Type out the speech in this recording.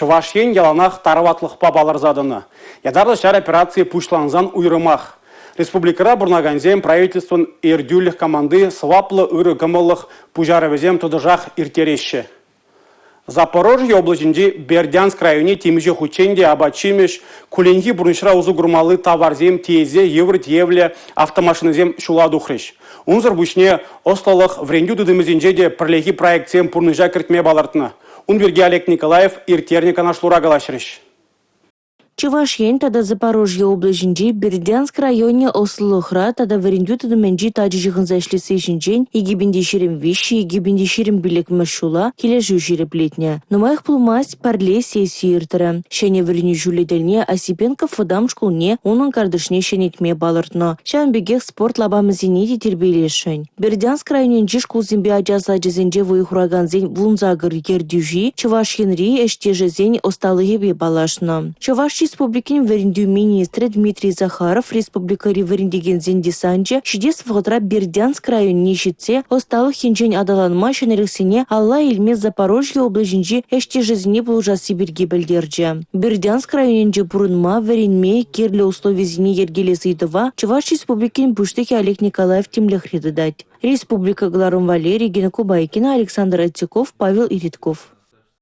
Чувашен яланах тарватлық пабалар задыны. Ядарлы шар операции пушланзан уйрымах. Республикара бурнаганзем правительствон эрдюлих команды сваплы ыры гымылых пужаровезем тудыжах иртереші. Запорожье облачинде Бердянск районе темеже хученде абачимеш куленги бурнышра узу гурмалы товарзем тезе еврит евле автомашинезем шуладухреш. Унзыр бушне осталых врендю дыдымызенже пірлеги проектсем пурныжа кіртме балартына. Унберге Олег Николаев иртерника нашлура галашреш. Чувашен тада Запорожье облачинде Бердянск районе ослылыхра тада врендю тадыменджи таджижығын зашлисы жинжен егибенде шерем вещи, егибенде шерем билек машула кележу жереплетне. Нумайх плумасть парле сессии иртара. Шене вреню жуледельне Осипенко фадам шкулне унын кардышне шенетме балыртно. Шанбегех спорт лабамызинеде тербелешен. Бердянск районенже шкулзембе аджаса джезенже вуйхураганзен вунзагыр ердюжи Чувашенри эштежезен осталыгебе балашно. Чуваш Республикин варенду министр Дмитрий Захаров республикари варендеген зендисанче шидес вғытра Бердянск районе шитсе осталых хинжен адаланма шенерексене Алла илме Запорожье облачинже эштежезіне болжа Сибирге білдерже. Бердянск районенже бұрынма варенме керлі условизіне ергелесыйдыва Чуваш Республикин Буштеки Олег Николаев темлехреды дать. Республика Гларум Валерий, Гена Кубайкина, Александр Аттиков, Павел Иритков.